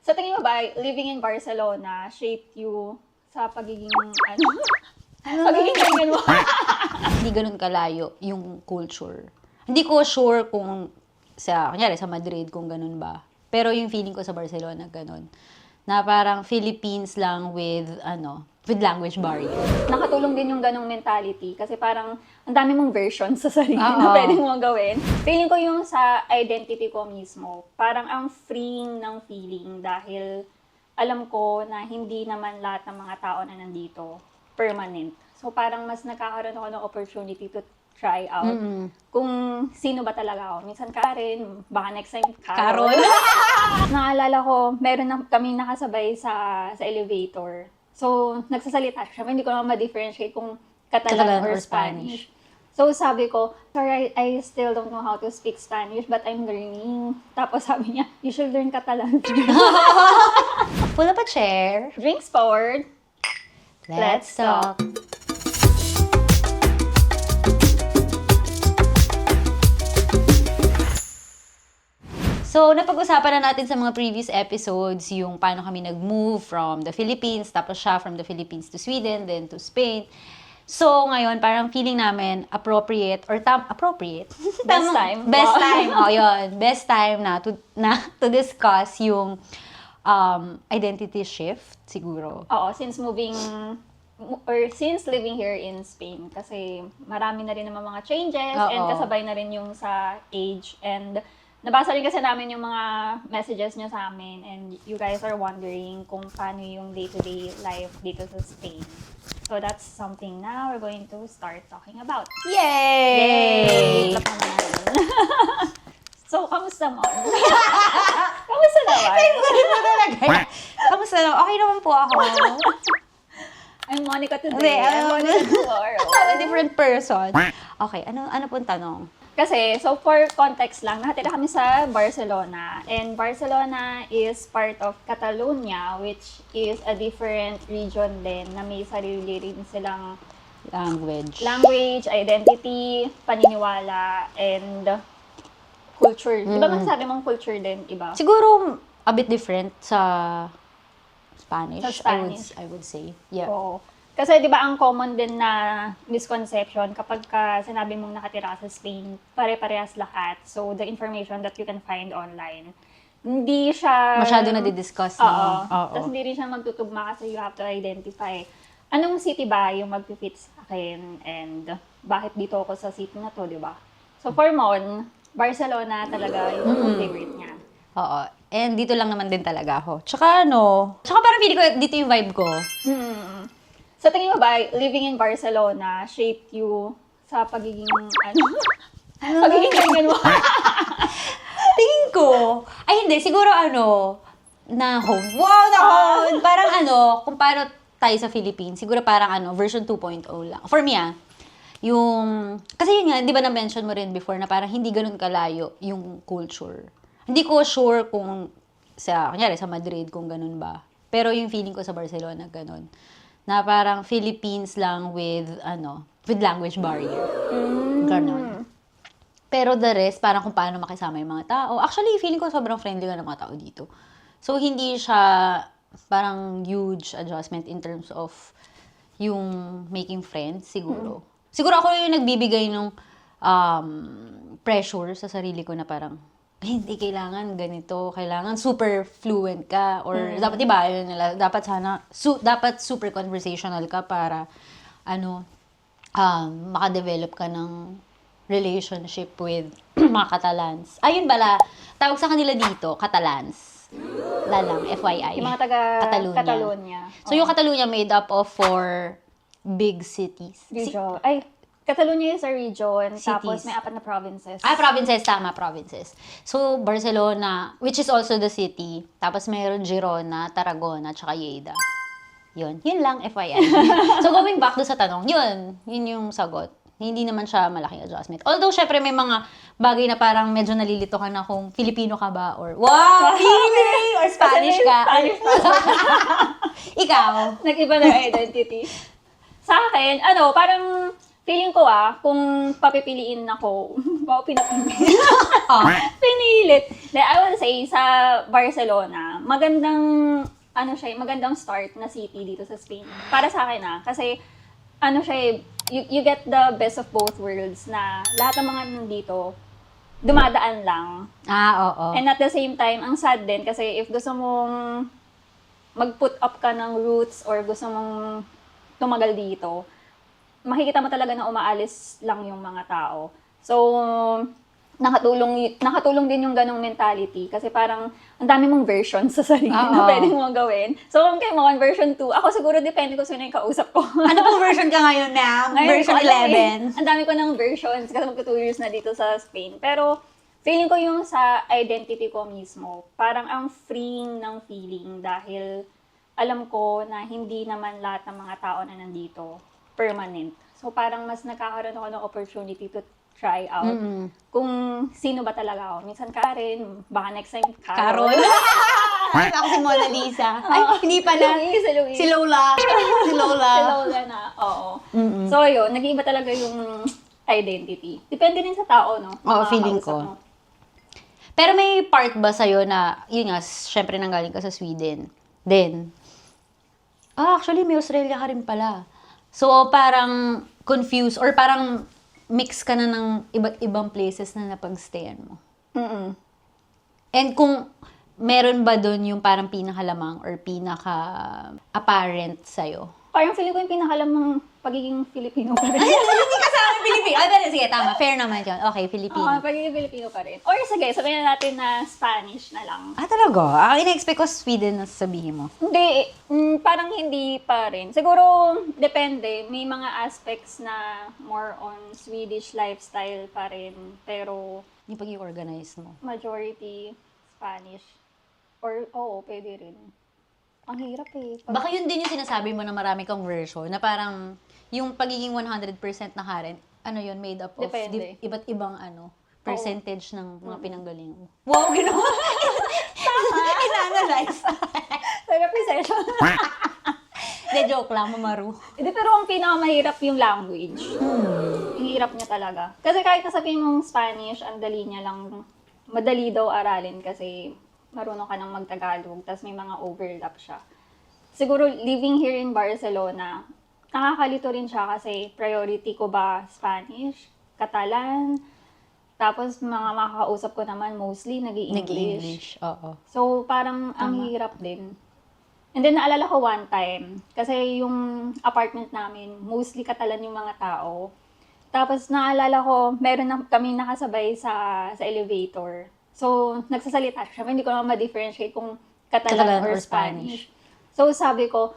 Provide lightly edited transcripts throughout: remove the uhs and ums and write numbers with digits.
Sa tingin mo ba, living in Barcelona shaped you sa pagiging, pagiging ganyan mo? Hindi ganun kalayo yung culture. Hindi ko sure kung kunyari sa Madrid kung ganun ba. Pero yung feeling ko sa Barcelona ganun. Na parang Philippines lang with language barrier. Nakatulong din yung ganong mentality kasi parang ang dami mong versions sa sarili Oo. na pwede mong gawin. Feeling ko yung sa identity ko mismo, parang ang freeing ng feeling dahil alam ko na hindi naman lahat ng mga tao na nandito permanent. So parang mas nagkakaroon ako ng opportunity to try out kung sino ba talaga ako. Minsan Karen, baka next time Carol. Naalala ko, meron na kami nakasabay sa elevator. So, nagsasalita siya. Hindi ko naman ma-differentiate kung Catalan or Spanish. So, sabi ko, sorry, I still don't know how to speak Spanish, but I'm learning. Tapos sabi niya, you should learn Catalan. Pull up a chair. Drinks forward. Let's talk. So, napag-usapan na natin sa mga previous episodes yung paano kami nag-move from the Philippines, tapos siya from the Philippines to Sweden, then to Spain. So, ngayon, parang feeling namin appropriate. Best time. Best time. Oh, yun. Best time na to discuss yung identity shift, siguro. Oo, since living here in Spain. Kasi marami na rin naman mga changes and kasabay na rin yung sa age. And nabasa rin kasi namin yung mga messages nyo sa amin and you guys are wondering kung paano yung day-to-day life dito sa Spain. So that's something now we're going to start talking about. Yay! Clap naman natin. So, kamusta mo? Kamusta naman? Kamusta na? Okay naman po ako. I'm Monica today. I'm Monica tomorrow. I'm a different person. Okay, ano pong tanong? Kasi, so for context lang, nakatira kami sa Barcelona. And Barcelona is part of Catalonia, which is a different region din na may sarili rin silang language, identity, paniniwala, and culture. Di ba masasabi mong culture din, iba? Siguro, a bit different sa Spanish. Sa Spanish. I would say. Yeah. Oo. Kasi di ba ang common din na misconception kapag sinabi mong nakatira sa Spain, pare-parehas lahat. So the information that you can find online, hindi siya Masyado na didiscuss. Oo. Oo. Tapos hindi rin siya magtutugma kasi you have to identify anong city ba yung mag-fit sa akin and bakit dito ako sa city na to, di ba? So for Mon, Barcelona talaga yung favorite niya. Oo. And dito lang naman din talaga ako. Tsaka parang feeling ko dito yung vibe ko. Sa tingin mo ba, living in Barcelona shaped you sa pagiging, pagiging ganyan mo? Tingin ko, hindi, siguro na home. Wow, na home! Parang kung paano tayo sa Philippines, siguro parang version 2.0 lang. For me, kasi yun nga, di ba na-mention mo rin before na parang hindi ganun kalayo yung culture. Hindi ko sure kung kunyari sa Madrid kung ganun ba. Pero yung feeling ko sa Barcelona ganun. Na parang Philippines lang with language barrier. Ganun. Pero the rest, parang kung paano makisama yung mga tao. Actually, feeling ko sobrang friendly nga ng mga tao dito. So, hindi siya parang huge adjustment in terms of yung making friends, siguro. Siguro ako yung nagbibigay ng pressure sa sarili ko na parang, hindi kailangan ganito, kailangan super fluent ka or dapat diba yun nila, dapat super conversational ka para maka-develop ka ng relationship with mga Catalans. Ayun bala, tawag sa kanila dito, Catalans. Lalang, FYI. Yung mga taga Catalonia. So yung Catalonia made up of 4 big cities. Region. Catalonia is a region, tapos may 4 na provinces. Provinces, tama, provinces. So, Barcelona, which is also the city. Tapos mayroon Girona, Tarragona, tsaka Lleida. Yun lang, FYI. So, going back do sa tanong, yun yung sagot. Hindi naman siya malaking adjustment. Although, syempre, may mga bagay na parang medyo nalilito ka na kung Filipino ka ba or, wow, Pili! Or Spanish ka. Ikaw? Nag-iba na identity. Sa akin, parang Feeling ko kung papipiliin ako, wow, pinapili. Oh. Pinilit. I will say, sa Barcelona, magandang start na city dito sa Spain. Para sa akin kasi, you get the best of both worlds na lahat ng mga nandito, dumadaan lang. Oo. And at the same time, ang sad din kasi if gusto mong mag-put up ka ng roots or gusto mong tumagal dito, makikita mo talaga na umaalis lang yung mga tao. So, nakatulong din yung ganong mentality kasi parang ang dami mong version sa sarili na pwede mong gawin. So, kung kayo mo version 2, ako siguro depende kung sino yung kausap ko. Ano pong version ka ngayon, ma'am? Version 11? Ang dami ko ng versions kasi magto 2 years na dito sa Spain. Pero, feeling ko yung sa identity ko mismo, parang ang freeing ng feeling dahil alam ko na hindi naman lahat ng mga tao na nandito permanent. So, parang mas nagkakaroon ako ng opportunity to try out kung sino ba talaga ako. Minsan Karen, baka next time Carol. Ako si Mona Lisa. Ay, hindi pala. Si Si Lola. Si Lola na, oo. So, yun, nag-iiba talaga yung identity. Depende din sa tao, no? Oo, Mga feeling kausap ko. mo. Pero may part ba sa'yo na, yun nga, syempre nanggaling ka sa Sweden. Then, actually, may Australia ka rin pala. So, parang confused or parang mix ka na ng iba't ibang places na napag-stayan mo. And kung meron ba doon yung parang pinakalamang or pinaka-apparent sa'yo? Parang feeling ko yung pinakalamang pagiging Filipino pa rin. Hindi kasama Pilipino. Ay, pero sige, tama. Fair naman yun. Okay, Filipino. Pagiging Filipino pa rin. Or sige, sabihin na natin na Spanish na lang. Talaga? Ina-expect ko Sweden na sabihin mo. Hindi, parang hindi pa rin. Siguro, depende. May mga aspects na more on Swedish lifestyle pa rin. Pero, Yung pag-i-organize mo. majority Spanish. Or, pwede rin. Ang hirap eh. Baka yun din yung sinasabi mo na marami kang version, na parang yung pagiging 100% na Karen, yun, made up of Depende. iba't ibang percentage ng mga pinanggaling mo. Wow, ginawa! In-analyze. Therapy session. De, joke lang, mamaru. Hindi, pero ang pinakamahirap yung language. Ang hirap niya talaga. Kasi kahit nasabihin mong Spanish, ang dali niya lang, madali daw aralin kasi marunong ka ng mag-Tagalog, tapos may mga overlap siya. Siguro, living here in Barcelona, nakakalito rin siya kasi priority ko ba Spanish, Catalan, tapos mga makakausap ko naman mostly nag-i-English. Nag-English, oo. So, parang ang hirap din. And then, naalala ko one time, kasi yung apartment namin, mostly Catalan yung mga tao. Tapos, naalala ko, meron na kami nakasabay sa elevator. So, nagsasalita siya. Hindi ko naman ma-differentiate kung Catalan or Spanish. So, sabi ko,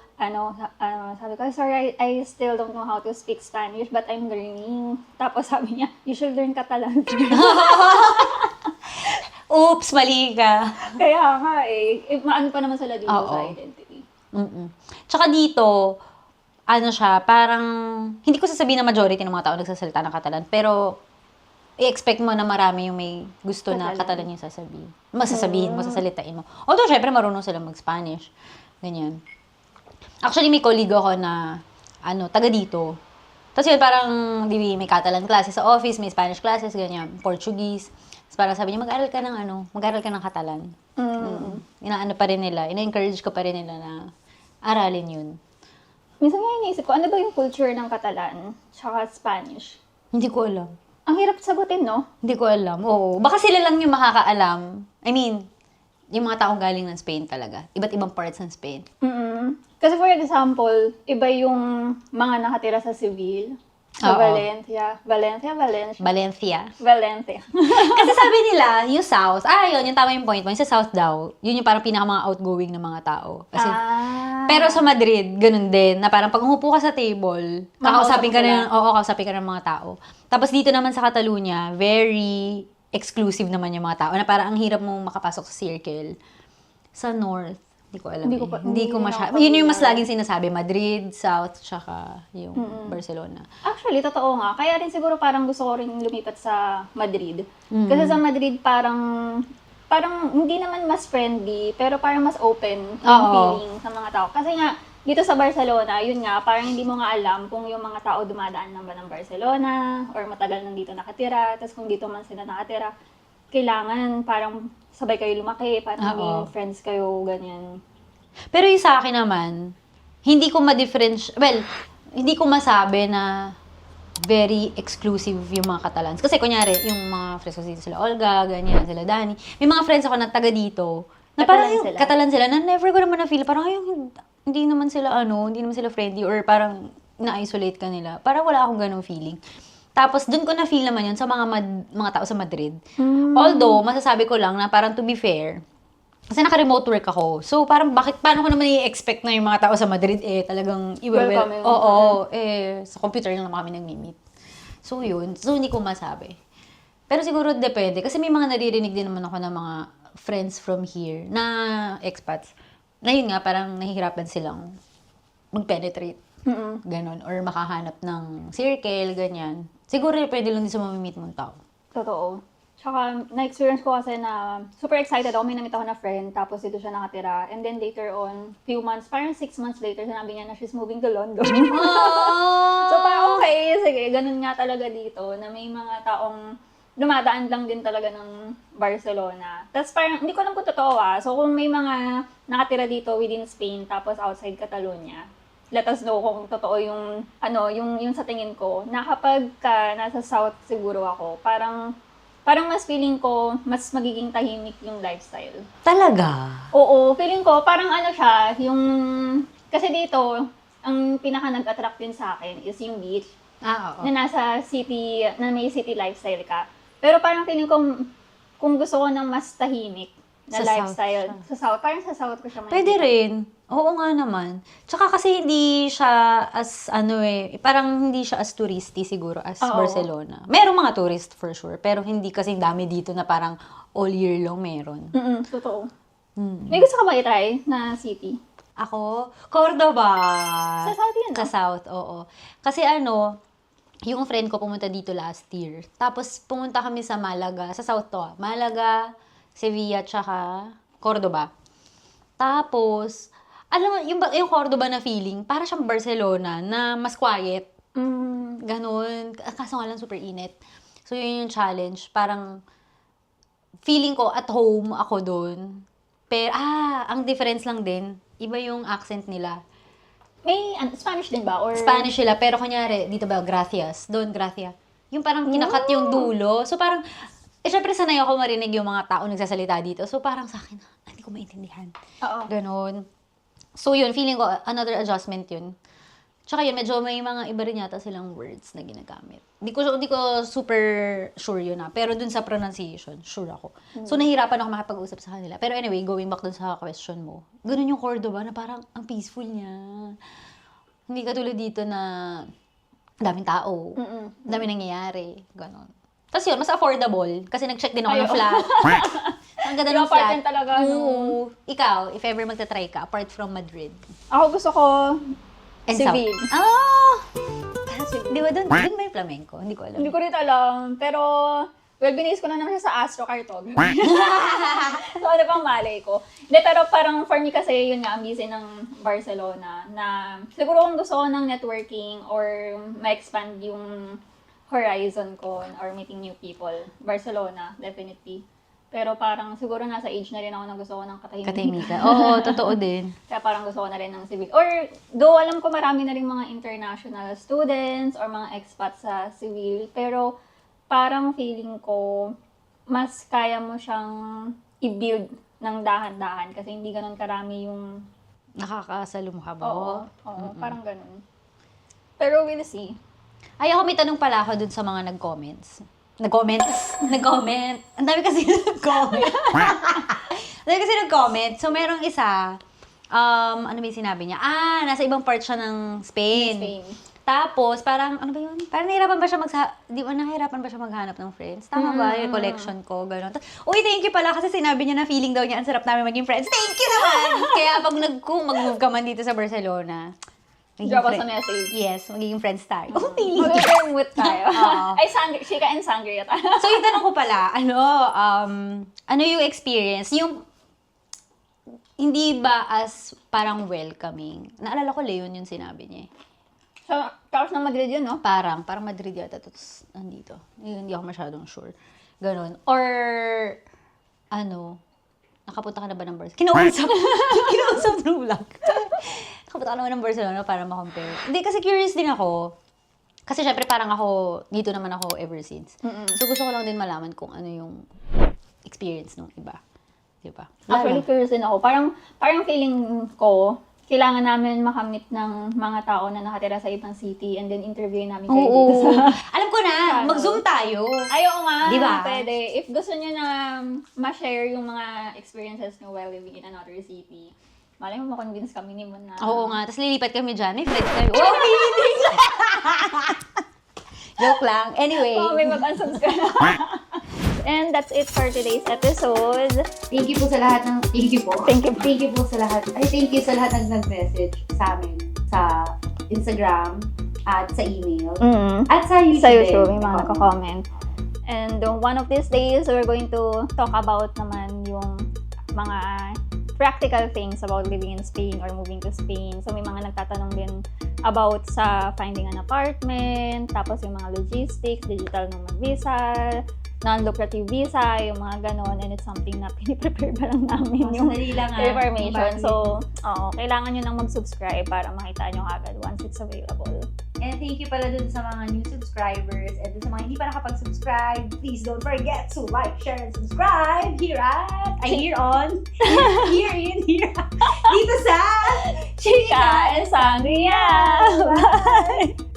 sorry, I still don't know how to speak Spanish, but I'm learning. Tapos sabi niya, you should learn Catalan. Oops, mali ka. Kaya nga maano pa naman sila dito sa identity. Tsaka dito, siya, parang, hindi ko sasabihin na majority ng mga tao nagsasalita ng Catalan, pero i-expect mo na marami yung may gusto na Catalan yung sasabihin. Masasabihin mo, sasalitain mo. Although, syempre, marunong sila mag-Spanish. Ganyan. Actually, may colleague ako na, taga dito. Tapos yun, parang, may Catalan classes sa office, may Spanish classes, ganyan, Portuguese. Tapos parang sabi niya, mag-aral ka ng Catalan. Inaano pa rin nila, ina-encourage ko pa rin nila na aralin yun. Minsan nga iniisip ko, ano ba yung culture ng Catalan tsaka Spanish? Hindi ko alam. Ang hirap sagutin, no? Hindi ko alam. Oo. Baka sila lang yung makakaalam. I mean, yung mga taong galing ng Spain talaga. Iba't ibang parts ng Spain. Kasi for example, iba yung mga nakatira sa Seville, sa Valencia. Kasi sabi nila, yung South, yun yung tama yung point mo. Yung sa South daw, yun yung parang pinaka mga outgoing na mga tao. Kasi, pero sa Madrid, ganun din, na parang pag umupo ka sa table, kakausapin ka ng mga tao. Tapos dito naman sa Catalonia, very exclusive naman yung mga tao, na parang ang hirap mong makapasok sa circle. Sa North, hindi ko alam. Hindi ko masyado. Yun yung mas laging sinasabi, Madrid, South, tsaka yung Barcelona. Actually, totoo nga. Kaya rin siguro parang gusto ko rin lumipat sa Madrid. Kasi sa Madrid parang hindi naman mas friendly, pero parang mas open yung feeling sa mga tao. Kasi nga, dito sa Barcelona, yun nga, parang hindi mo nga alam kung yung mga tao dumadaan lang ba ng Barcelona or matagal nang dito nakatira. Tapos kung dito man sila nakatira, kailangan parang sabay kayo lumaki, parang Oo. maging friends kayo, ganyan. Pero yung sa akin naman, hindi ko hindi ko masabi na very exclusive yung mga Catalans. Kasi kunyari, yung mga friends ko dito, sila Olga, ganyan, sila Dani. May mga friends ako na taga dito, na parang Catalan yung sila. Catalan sila, na never ko naman na-feel, parang yung hindi naman sila friendly, or parang na-isolate ka nila. Parang wala akong ganong feeling. Tapos, dun ko na-feel naman yun sa mga tao sa Madrid. Although, masasabi ko lang na parang to be fair, kasi naka-remote work ako. So, parang paano ko naman i-expect na yung mga tao sa Madrid, talagang Welcome yung sa computer lang naman kami nag-meet. So, yun. So, hindi ko masabi. Pero siguro depende. Kasi may mga naririnig din naman ako ng mga friends from here na expats. Na yun nga, parang nahihirapan silang mag-penetrate. Ganon. Or makahanap ng circle, ganyan. Siguro pwede lang din sa mamimit mong tao. Totoo. Tsaka, na-experience ko kasi na super excited ako. May namit ako na friend, tapos dito siya nakatira. And then later on, few months, parang 6 months later, sinabi niya na she's moving to London. So parang okay, sige, ganun nga talaga dito, na may mga taong dumadaan lang din talaga ng Barcelona. Tapos parang, hindi ko alam kung totoo So kung may mga nakatira dito within Spain, tapos outside Catalonia, let us know kung totoo yung, yung sa tingin ko, na kapag nasa south siguro ako, parang mas feeling ko, mas magiging tahimik yung lifestyle. Talaga? Oo, feeling ko, parang siya, kasi dito, ang pinaka nag-attract din sa akin is yung beach, Oo. na nasa city, na may city lifestyle ka. Pero parang feeling ko, kung gusto ko ng mas tahimik na Sa lifestyle, south sa south, parang sa south ko siya Pwede rin. Oo nga naman. Tsaka kasi hindi siya as parang hindi siya as touristy siguro as Oo. Barcelona. Merong mga tourist for sure, pero hindi kasi dami dito na parang all year long meron. Totoo. May gusto ka ba i-try na city? Ako, Cordoba. Sa south yun, Sa south, oo. Kasi yung friend ko pumunta dito last year. Tapos pumunta kami sa Malaga, sa south to. Malaga, Sevilla, tsaka Cordoba. Tapos, alam mo, yung Cordoba na feeling, para siyang Barcelona na mas quiet. Ganon. Kaso nga lang super init. So, yun yung challenge. Parang, feeling ko at home ako doon. Pero, ang difference lang din, iba yung accent nila. May Spanish din ba? Or Spanish sila, pero kunyari, dito ba, gracias. Doon, gracia. Yung parang kinakat yung dulo. So, parang, syempre sanay ako marinig yung mga tao nagsasalita dito. So, parang sa akin, hindi ko maintindihan. Oo. Ganon. So, yun, feeling ko, another adjustment yun. Tsaka yun, medyo may mga iba rin yata silang words na ginagamit. Hindi ko super sure yun Pero dun sa pronunciation, sure ako. So, nahirapan ako makipag-usap sa kanila. Pero anyway, going back dun sa question mo, ganun yung Cordoba na parang ang peaceful niya. Hindi katulad dito na daming tao, daming nangyayari, ganon. Tapos yun, mas affordable. Kasi nag-check din ako ng flat. Ang ganda ng Yung flat. apartment talaga, Oo. Ikaw, if ever magta-try ka, apart from Madrid. Ako gusto ko And Seville. Di ba doon ba yung flamenco? Hindi ko alam. Hindi ko rin alam. Pero, well, binis ko na naman siya sa Astro Cartog. So, ano pang malay ko. Hindi, pero parang for me kasi, yun nga, ang busy ng Barcelona, na siguro kung gusto ko ng networking or ma-expand yung horizon ko or meeting new people, Barcelona, definitely. Pero parang siguro nasa age na rin ako na gusto ko ng katahimikan. Katahimikan. Oo, totoo din. Kaya parang gusto ko na rin ng civil. Or, though alam ko marami na rin mga international students or mga expats sa civil, pero parang feeling ko, mas kaya mo siyang i-build ng dahan-dahan kasi hindi ganun karami yung... Nakakasalumha mo. Oo, parang ganun. Pero we'll see. Ay, ako may tanong pala ako dun sa mga nag-comments. Nag-comment. Ang dami kasi nag-comment. Ang dami kasi nag-comment. So, merong isa, ano ba yung sinabi niya? Nasa ibang part siya ng Spain. Tapos, parang, ano ba yun? Parang nahirapan ba siya nahirapan ba siya maghanap ng friends? Tama ba? Yung collection ko, gano'n. Uy, thank you pala kasi sinabi niya na feeling daw niya ang sarap namin maging friends. Thank you naman! Kaya pag mag-move ka man dito sa Barcelona, Drop us a message. Yes, magiging friends tayo. Oh, feeling. Mag-term with tayo. Oo. Ay, Shika and Sangria tayo. So, yung tanong ko pala, ano yung experience? hindi ba as parang welcoming? Naalala ko, Leon yung sinabi niya eh. So, tapos ng Madrid yun, no? Parang Madrid yata, tapos nandito. Hindi ako masyadong sure. Ganon. Or, nakapunta ka na ba ng Barcelona? Kinausap ng vlog. Nakapunta ka na ba ng Barcelona para ma-compare? Hindi, kasi curious din ako. Kasi syempre parang ako, dito naman ako ever since. So gusto ko lang din malaman kung ano yung experience ng iba. Diba? Actually, curious din ako. Parang feeling ko, kailangan namin makamit ng mga tao na nakatira sa ibang city and then interviewin namin kayo dito sa... Alam ko na, mag-zoom tayo. Ayaw nga, Diba? pwede. If gusto nyo na ma-share yung mga experiences nyo while living in another city, malay mo makonvince kami ni Mon na... Oo nga, tapos lilipat kami dyan. May friends kayo. Oh, kidding! Joke lang. Anyway. Oh, may mag-unsubscribe. And that's it for today's episode. Thank you po sa lahat ng... Thank you po. Thank you. Thank you po sa lahat. Thank you sa lahat ng nag-message sa amin sa Instagram at sa email. At sa YouTube. Sa YouTube, yung mga naka-comment. And one of these days, we're going to talk about naman yung mga practical things about living in Spain or moving to Spain. So, may mga nagtatanong din about sa finding an apartment, tapos yung mga logistics, digital nomad visa, non-lucrative visa, yung mga ganon, and it's something na piniprepare pa lang namin yung information. So, kailangan nyo nang mag-subscribe para makita nyo agad once it's available. And thank you pala dun sa mga new subscribers and dun sa mga hindi pa nakapag-subscribe. Please don't forget to like, share, and subscribe here dito sa Chica and Sangria! Bye!